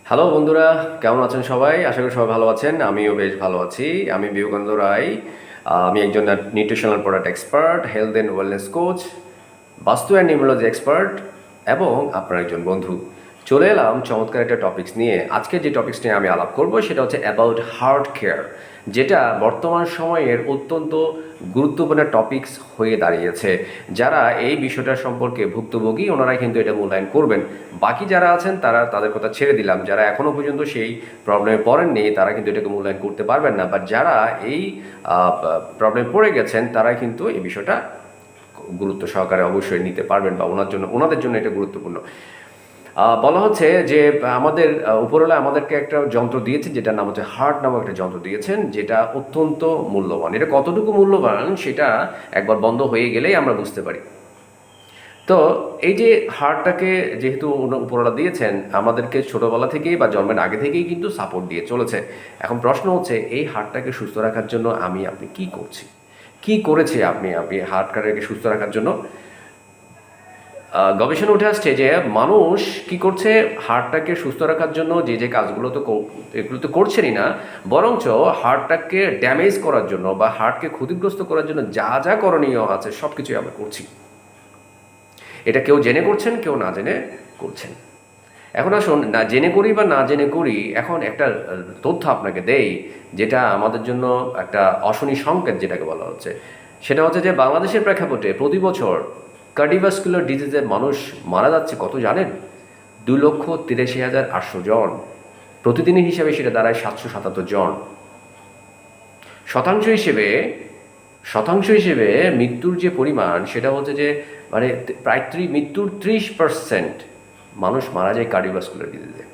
Hello বন্ধুরা, কেমন আছেন সবাই? আশা করি সবাই ভালো আছেন। আমিও বেশ ভালো আছি। আমি বিবেকানন্দ রায়। আমি একজন nutritional product expert, health and wellness coach, বাস্তু অ্যান্ড নিউরোলজি এক্সপার্ট এবং আপনার একজন বন্ধু। চলে এলাম চমৎকার একটা টপিকস নিয়ে। আজকে যে টপিকস নিয়ে আমি আলাপ করব সেটা হচ্ছে অ্যাবাউট হার্ট কেয়ার, যেটা বর্তমান সময়ের অত্যন্ত গুরুত্বপূর্ণ টপিকস হয়ে দাঁড়িয়েছে। যারা এই বিষয়টা সম্পর্কে ভুক্তভোগী ওনারা কিন্তু এটা মূল্যায়ন করবেন। বাকি যারা আছেন তারা তাদের কথা ছেড়ে দিলাম, যারা এখনও পর্যন্ত সেই প্রবলেমে পড়েননি তারা কিন্তু এটাকে মূল্যায়ন করতে পারবেন না, বাট যারা এই প্রবলেমে পড়ে গেছেন তারা কিন্তু এই বিষয়টা গুরুত্ব সহকারে অবশ্যই নিতে পারবেন বা ওনাদের জন্য এটা গুরুত্বপূর্ণ। বলা হচ্ছে যে আমাদের উপরওয়ালা আমাদেরকে একটা যন্ত্র দিয়েছে, যেটার নাম হচ্ছে হার্ট নামক একটা যন্ত্র দিয়েছেন, যেটা অত্যন্ত মূল্যবান। এটা কতটুকু মূল্যবান সেটা একবার বন্ধ হয়ে গেলেই আমরা বুঝতে পারি। তো এই যে হার্টটাকে যেহেতু উপরওয়ালা দিয়েছেন, আমাদেরকে ছোটোবেলা থেকেই বা জন্মের আগে থেকেই কিন্তু সাপোর্ট দিয়ে চলেছে। এখন প্রশ্ন হচ্ছে, এই হার্টটাকে সুস্থ রাখার জন্য আপনি কী করছি, কী করেছে আপনি হার্টটাকে সুস্থ রাখার জন্য? গবেষণা উঠে আসছে যে মানুষ কি করছে, হার্টটাকে সুস্থ রাখার জন্য যে কাজগুলো এগুলো তো করছেনই না, বরঞ্চ হার্টটাকে ড্যামেজ করার জন্য বা হার্টকে ক্ষতিগ্রস্ত করার জন্য যা যা করণীয় আছে সব কিছুই আমরা করছি। এটা কেউ জেনে করছেন, কেউ না জেনে করছেন। এখন আসুন, না জেনে করি বা না জেনে করি, এখন একটা তথ্য আপনাকে দেই, যেটা আমাদের জন্য একটা অশনি সংকেত যেটাকে বলা হচ্ছে। সেটা হচ্ছে যে বাংলাদেশের প্রেক্ষাপটে প্রতি বছর কার্ডিওভাস্কুলার ডিজিজে মানুষ মারা যাচ্ছে কত জানেন? 2,83,800 জন। প্রতিদিনের হিসাবে সেটা দাঁড়ায় 777 জন। শতাংশ হিসেবে শতাংশ হিসেবে মৃত্যুর যে পরিমাণ সেটা হচ্ছে যে মানে প্রায় মৃত্যুর 30% মানুষ মারা যায় কার্ডিওভাস্কুলার ডিজিজে।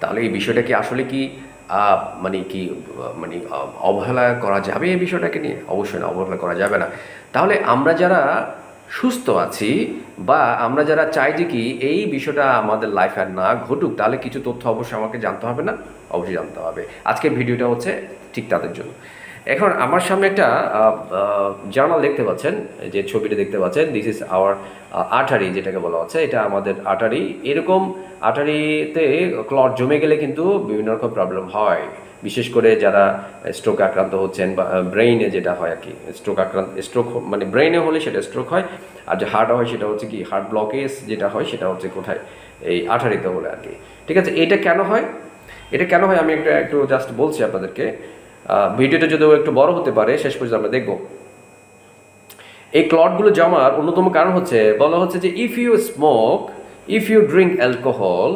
তাহলে এই বিষয়টা কি আসলে কি অবহেলা করা যাবে এই বিষয়টাকে নিয়ে? অবশ্যই না, অবহেলা করা যাবে না। তাহলে আমরা যারা সুস্থ আছি বা আমরা যারা চাই যে কি এই বিষয়টা আমাদের লাইফে আর না ঘটুক, তাহলে কিছু তথ্য অবশ্যই আমাকে জানতে হবে না? অবশ্যই জানতে হবে। আজকের ভিডিওটা হচ্ছে ঠিক তাদের জন্য। এখন আমার সামনে একটা জার্নাল দেখতে পাচ্ছেন, যে ছবিটা দেখতে পাচ্ছেন, দিস ইজ আওয়ার আর্টারি যেটাকে বলা হচ্ছে, এটা আমাদের আর্টারি। এরকম আর্টারিতে ক্লট জমে গেলে কিন্তু বিভিন্ন রকম প্রবলেম হয়, বিশেষ করে যারা স্ট্রোক আক্রান্ত হচ্ছেন বা ব্রেইনে যেটা হয় আর কি, স্ট্রোক মানে ব্রেইনে হলে সেটা স্ট্রোক হয়, আর যে হার্ট হয় সেটা হচ্ছে কি হার্ট ব্লকেজ যেটা হয় সেটা হচ্ছে কোথায়, এই আর্টারিতে হলে আর কি। ঠিক আছে, এটা কেন হয়? আমি একটু জাস্ট বলছি আপনাদেরকে। ভিডিওটা যদিও একটু বড় হতে পারে, শেষ পর্যন্ত আমরা দেখব। এই ক্লটগুলো জমার অন্যতম কারণ হচ্ছে, বলা হচ্ছে যে if you smoke, if you drink alcohol,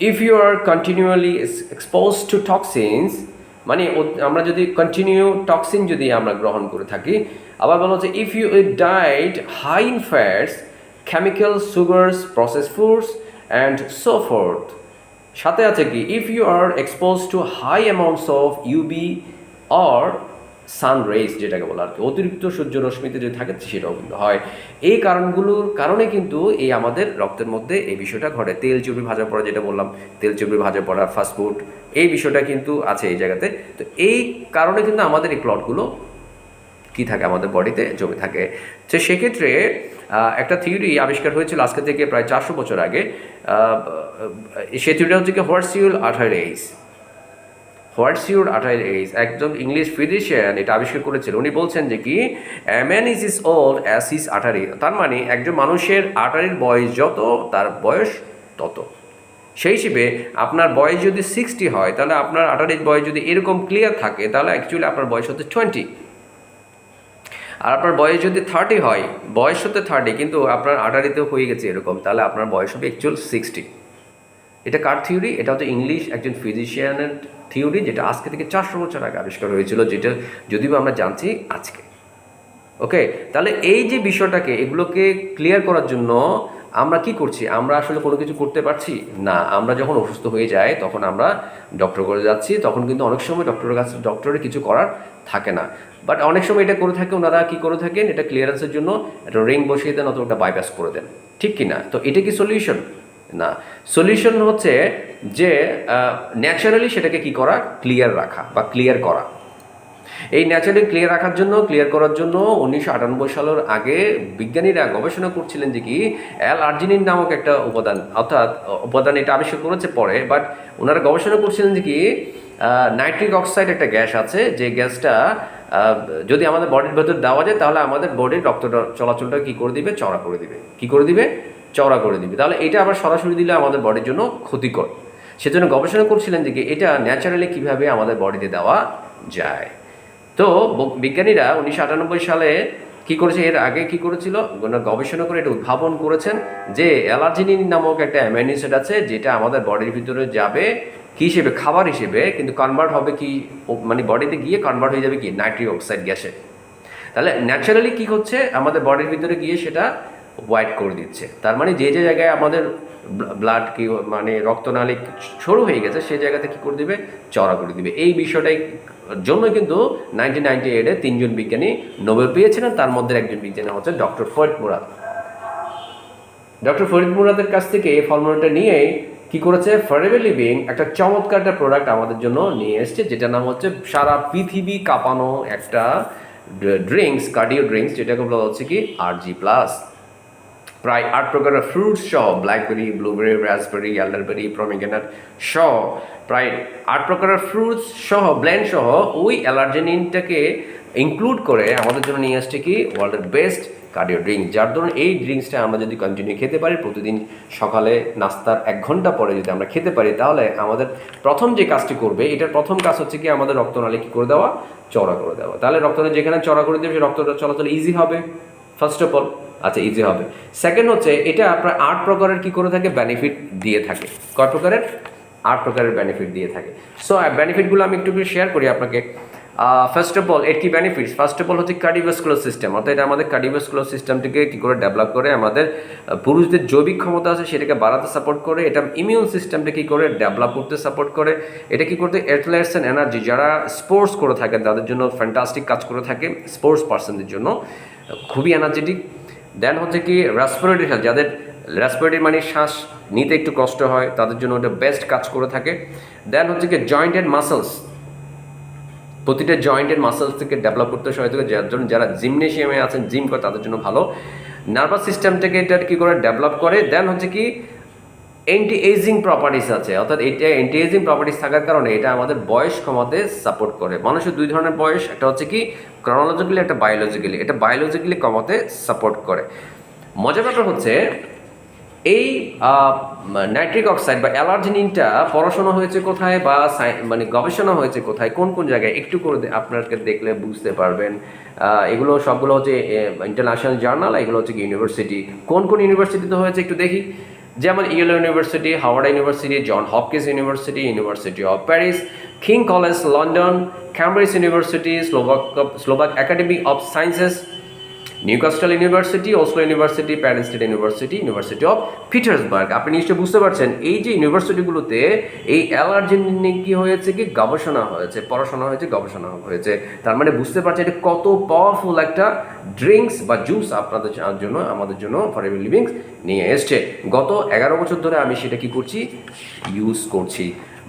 if you are continually expose to toxins, মানে আমরা যদি কন্টিনিউ টক্সিন যদি আমরা গ্রহণ করে থাকি। আবার বলা হচ্ছে if you diet high in fats, chemical, sugars, process foods and so forth. সাথে আছে কি if you are expose to high amounts of UV or sun rays যেটাকে বলা আর কি, অতিরিক্ত সূর্য রশ্মিতে যদি থাকে সেটাও কিন্তু হয়। এই কারণগুলোর কারণে কিন্তু এই আমাদের রক্তের মধ্যে এই বিষয়টা ঘটে। তেল চর্বি ভাজা পড়া, যেটা বললাম, তেল চর্বি ভাজা পড়া, ফাস্টফুড, এই বিষয়টা কিন্তু আছে এই জায়গাতে। তো এই কারণে কিন্তু আমাদের এই ক্লটগুলো কী থাকে, আমাদের বডিতে জমে থাকে। তো সেক্ষেত্রে একটা থিওরি আবিষ্কার হয়েছিল আজকে থেকে প্রায় 400 বছর আগে। সেই থিওরিটা হচ্ছে কি হোয়াটসিউল আঠাইর এইজ। একজন ইংলিশ ফিজিশিয়ান এটা আবিষ্কার করেছিল। উনি বলছেন যে কি man is old as his arteries. তার মানে একজন মানুষের আঠারির বয়স যত, তার বয়স তত। সেই হিসেবে আপনার বয়স যদি 60 হয়, তাহলে আপনার আঠারির বয়স যদি এরকম ক্লিয়ার থাকে, তাহলে অ্যাকচুয়ালি আপনার বয়স হচ্ছে 20। আর আপনার বয়স যদি 30 হয়, বয়স হতে 30 কিন্তু আপনার আঠারিতেও হয়ে গেছে এরকম, তাহলে আপনার বয়স হবে অ্যাকচুয়াল 60। এটা কার থিওরি? এটা হচ্ছে ইংলিশ একজন ফিজিশিয়ানের থিওরি, যেটা আজকে থেকে 400 বছর আগে আবিষ্কার হয়েছিল, যেটা যদিও আমরা জানছি আজকে। ওকে, তাহলে এই যে বিষয়টাকে, এগুলোকে ক্লিয়ার করার জন্য আমরা কি করছি? আমরা আসলে কোনো কিছু করতে পারছি না। আমরা যখন অসুস্থ হয়ে যাই তখন আমরা ডক্টর করে যাচ্ছি, তখন কিন্তু অনেক সময় ডক্টরের কিছু করার থাকে না। বাট অনেক সময় এটা করে থাকে, ওনারা কী করে থাকেন, এটা ক্লিয়ারেন্সের জন্য একটা রিং বসিয়ে দেন অথবা একটা বাইপাস করে দেন, ঠিক কি না? তো এটা কি সলিউশন? না। সলিউশন হচ্ছে যে ন্যাচারালি সেটাকে কি করা, ক্লিয়ার রাখা বা ক্লিয়ার করা। এই ন্যাচারালি ক্লিয়ার করার জন্য 1998 সালের আগে বিজ্ঞানীরা গবেষণা করছিলেন যে কি অ্যাল আর্জিনিন নামক একটা উপাদান, অর্থাৎ উপাদান এটা আবিষ্কার করেছে পরে, বাট ওনারা গবেষণা করছিলেন যে কি নাইট্রিক অক্সাইড একটা গ্যাস আছে, যে গ্যাসটা যদি আমাদের বডির ভেতর দেওয়া যায় তাহলে আমাদের বডির রক্ত চলাচলটা কী করে দিবে, চওড়া করে দিবে। কী করে দিবে? চওড়া করে দিবে। তাহলে এটা আবার সরাসরি দিলে আমাদের বডির জন্য ক্ষতিকর। সেজন্য গবেষণা করছিলেন যে কি এটা ন্যাচারালি কীভাবে আমাদের বডিতে দেওয়া যায়। তো বিজ্ঞানীরা 1998 সালে কী করেছে, এর আগে কী করেছিল, গবেষণা করে এটা উদ্ভাবন করেছেন যে অ্যালার্জিনিন নামক একটা অ্যামাইনো অ্যাসিড আছে, যেটা আমাদের বডির ভিতরে যাবে কী হিসেবে, খাবার হিসেবে, কিন্তু কনভার্ট হবে কি, মানে বডিতে গিয়ে কনভার্ট হয়ে যাবে কি নাইট্রিক অক্সাইড গ্যাসে। তাহলে ন্যাচারালি কী হচ্ছে, আমাদের বডির ভিতরে গিয়ে সেটা হোয়াইট করে দিচ্ছে। তার মানে যে যে জায়গায় আমাদের ব্লাড কি মানে রক্তনালী সরু হয়ে গেছে সেই জায়গাতে কী করে দিবে, চওড়া করে দিবে। এই বিষয়টাই জন্য কিন্তু 1998-এ 3 জন বিজ্ঞানী নোবেল পেয়েছিলেন। তার মধ্যে একজন বিজ্ঞানী হচ্ছে ডক্টর ফরিদ মুরাদ। ডক্টর ফরিদ মুরাদের কাছ থেকে এই ফর্মুলাটা নিয়ে কি করেছে, ফরএভার লিভিং একটা চমৎকার একটা প্রোডাক্ট আমাদের জন্য নিয়ে এসছে, যেটার নাম হচ্ছে সারা পৃথিবী কাঁপানো একটা ড্রিঙ্কস, কার্ডিও ড্রিঙ্কস, যেটাকে বলা হচ্ছে কি RG+। প্রায় 8 প্রকারের ফ্রুটস সহ, ব্ল্যাকবেরি, ব্লুবেরি, রাসবেরি, এলডারবেরি, প্রমিগ্রেনেট সহ প্রায় 8 প্রকারের ফ্রুটস সহ ব্লেন্ড সহ ওই অ্যালার্জেনিনটাকে ইনক্লুড করে আমাদের জন্য নিয়ে আসছে কি ওয়ার্ল্ডের বেস্ট কার্ডিও ড্রিঙ্ক। যার ধরুন এই ড্রিঙ্কসটা আমরা যদি কন্টিনিউ খেতে পারি, প্রতিদিন সকালে নাস্তার 1 ঘন্টা পরে যদি আমরা খেতে পারি, তাহলে আমাদের প্রথম যে কাজটি করবে, এটার প্রথম কাজ হচ্ছে কি আমাদের রক্তনালী কী করে দেওয়া, চওড়া করে দেওয়া। তাহলে রক্তনালী যেখানে চওড়া করে দেবে, রক্ত চলাচল ইজি হবে ফার্স্ট অফ অল। আচ্ছা, ইজি হবে। সেকেন্ড হচ্ছে এটা প্রায় 8 প্রকারের কী করে থাকে, বেনিফিট দিয়ে থাকে। কয় প্রকারের? 8 প্রকারের বেনিফিট দিয়ে থাকে। সো বেনিফিটগুলো আমি একটু শেয়ার করি আপনাকে। ফার্স্ট অফ অল এর কি বেনিফিটস, ফার্স্ট অফ অল হচ্ছে কার্ডিওভাস্কুলার সিস্টেম, অর্থাৎ এটা আমাদের কার্ডিওভাস্কুলার সিস্টেমটিকে কী করে ডেভেলপ করে, আমাদের পুরুষদের জৈবিক ক্ষমতা আছে সেটাকে বাড়াতে সাপোর্ট করে, এটা ইমিউন সিস্টেমটা কী করে ডেভেলপ করতে সাপোর্ট করে, এটা কী করতে অ্যাথলেটস অ্যান্ড এনার্জি, যারা স্পোর্টস করে থাকেন তাদের জন্য ফ্যান্টাস্টিক কাজ করে থাকে, স্পোর্টস পার্সনদের জন্য খুবই এনার্জেটিক। দেন হচ্ছে কি রেসপিরেটরি হেলথ, যাদের রেসপিরেটরি মানে শ্বাস নিতে একটু কষ্ট হয় তাদের জন্য ওটা বেস্ট কাজ করে থাকে। দেন হচ্ছে কি জয়েন্ট অ্যান্ড মাসেলস, প্রতিটা জয়েন্টের মাসেলস থেকে ডেভেলপ করতে সহায়তা করে, যার জন্য যারা জিমনেশিয়ামে আছেন, জিম করে তাদের জন্য ভালো। নার্ভাস সিস্টেমটাকে এটা কী করে ডেভেলপ করে। দেন হচ্ছে কি অ্যান্টি এজিং প্রপার্টিস আছে, অর্থাৎ এটা অ্যান্টি এজিং প্রপার্টিস থাকার কারণে এটা আমাদের বয়স কমাতে সাপোর্ট করে। মানুষের 2 ধরনের বয়স, একটা হচ্ছে কি ক্রনোলজিক্যালি, একটা বায়োলজিক্যালি। এটা বায়োলজিক্যালি কমাতে সাপোর্ট করে। মজার ব্যাপার হচ্ছে এই নাইট্রিক অক্সাইড বা অ্যালার্জিনিনটা পড়াশোনা হয়েছে কোথায়, বা মানে গবেষণা হয়েছে কোথায়, কোন কোন জায়গায়, একটু করে আপনাকে দেখলে বুঝতে পারবেন। এগুলো সবগুলো হচ্ছে ইন্টারন্যাশনাল জার্নাল, এগুলো হচ্ছে ইউনিভার্সিটি। কোন কোন ইউনিভার্সিটিতে হয়েছে একটু দেখি, যেমন Yale university, Howard university, John Hopkins university, university of Paris, King college London, Cambridge university, Slovak academy of sciences, Newcastle university, Oslo university, Paris state university, university of Petersburg. আপনি নিশ্চয়ই বুঝতে পারছেন এই যে ইউনিভার্সিটিগুলোতে এই অ্যালার্জি নিয়ে কী হয়েছে, কি গবেষণা হয়েছে, পড়াশোনা হয়েছে, গবেষণা হয়েছে। তার মানে বুঝতে পারছেন এটা কত পাওয়ারফুল একটা ড্রিঙ্কস বা জুস আপনাদের জন্য, আমাদের জন্য ফরএভার লিভিং নিয়ে এসছে। গত 11 বছর ধরে আমি সেটা কি করছি, ইউজ করছি।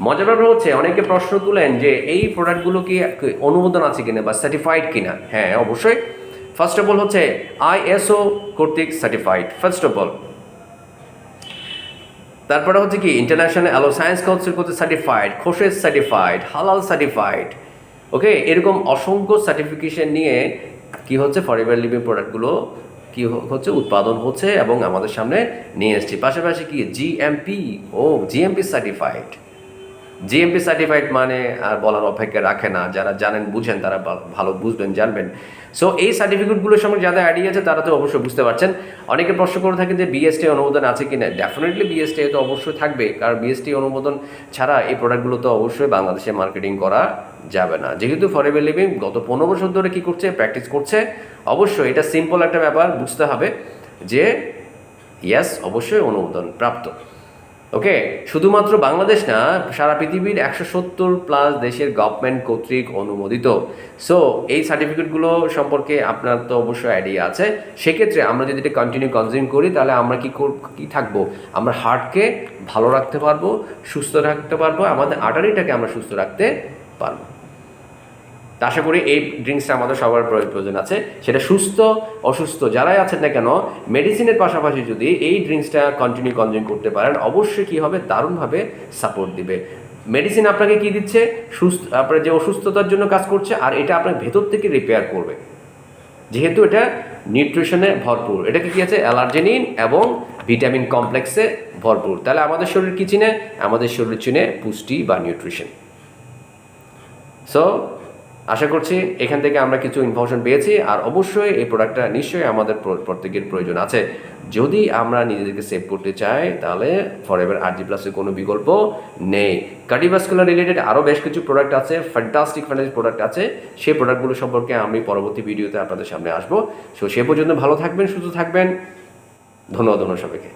মজার ব্যাপার হচ্ছে অনেকে প্রশ্ন তুলেন যে এই প্রোডাক্টগুলো কি অনুমোদন আছে কিনা বা সার্টিফাইড কিনা। হ্যাঁ, অবশ্যই। ফার্স্ট অফ অল হচ্ছে ISO কর্তৃক সার্টিফাইড, ফার্স্ট অফ অল। তারপরে হচ্ছে কি ইন্টারন্যাশনাল অ্যালো সায়েন্স কাউন্সিল কর্তৃক সার্টিফাইড, খোশেস সার্টিফাইড, হালাল সার্টিফাইড। ওকে, এরকম অসংখ্য সার্টিফিকেশন নিয়ে কি হচ্ছে ফরএভার লিভিং প্রোডাক্টগুলো কি হচ্ছে উৎপাদন হচ্ছে এবং আমাদের সামনে নিয়ে এসছি। পাশাপাশি কি জিএমপি সার্টিফাইড। জিএমপি সার্টিফাইড মানে আর বলার অপেক্ষা রাখে না, যারা জানেন বুঝেন তারা ভালো বুঝবেন, জানবেন। সো এই সার্টিফিকেটগুলোর সঙ্গে যাদের আইডিয়া আছে তারা তো অবশ্যই বুঝতে পারছেন। অনেকে প্রশ্ন করে থাকেন যে বিএসটি অনুমোদন আছে কি না। ডেফিনেটলি বিএসটি তো অবশ্যই থাকবে, কারণ বিএসটি অনুমোদন ছাড়া এই প্রোডাক্টগুলো তো অবশ্যই বাংলাদেশে মার্কেটিং করা যাবে না। যেহেতু ফরএভার লিভিং গত 15 বছর ধরে কী করছে, প্র্যাকটিস করছে, অবশ্যই এটা সিম্পল একটা ব্যাপার বুঝতে হবে যে ইয়েস অবশ্যই অনুমোদন প্রাপ্ত। ওকে, শুধুমাত্র বাংলাদেশ না, সারা পৃথিবীর 170+ দেশের গভর্নমেন্ট কর্তৃক অনুমোদিত। সো এই সার্টিফিকেটগুলো সম্পর্কে আপনার তো অবশ্যই আইডিয়া আছে। সেক্ষেত্রে আমরা যদি এটা কন্টিনিউ কনজিউম করি তাহলে আমরা কী থাকবো, আমরা হার্টকে ভালো রাখতে পারবো, সুস্থ রাখতে পারবো, আমাদের আর্টারিটাকে আমরা সুস্থ রাখতে পারবো। তা আশা করি এই ড্রিঙ্কসটা আমাদের সবার প্রয়োজন আছে, সেটা সুস্থ অসুস্থ যারাই আছেন না কেন মেডিসিনের পাশাপাশি যদি এই ড্রিঙ্কসটা কন্টিনিউ কনজিউম করতে পারেন অবশ্যই কী হবে, দারুণভাবে সাপোর্ট দিবে। মেডিসিন আপনাকে কি দিচ্ছে, আপনার যে অসুস্থতার জন্য কাজ করছে, আর এটা আপনার ভেতর থেকে রিপেয়ার করবে, যেহেতু এটা নিউট্রিশনে ভরপুর। এটাকে কি আছে, অ্যালার্জেনিন এবং ভিটামিন কমপ্লেক্সে ভরপুর। তাহলে আমাদের শরীর কি চিনে, আমাদের শরীর চিনে পুষ্টি বা নিউট্রিশন। সো আশা করছি এখান থেকে আমরা কিছু ইনফরমেশন পেয়েছি, আর অবশ্যই এই প্রোডাক্টটা নিশ্চয়ই আমাদের প্রত্যেকের প্রয়োজন আছে। যদি আমরা নিজেদেরকে সেভ করতে চাই তাহলে ফরএভার RG+-এর কোনো বিকল্প নেই। কার্ডিওভাস্কুলার রিলেটেড আরও বেশ কিছু প্রোডাক্ট আছে, ফ্যান্টাস্টিক প্রোডাক্ট আছে, সেই প্রোডাক্টগুলো সম্পর্কে আমি পরবর্তী ভিডিওতে আপনাদের সামনে আসবো। সো সে পর্যন্ত ভালো থাকবেন, সুস্থ থাকবেন। ধন্যবাদ সবাইকে।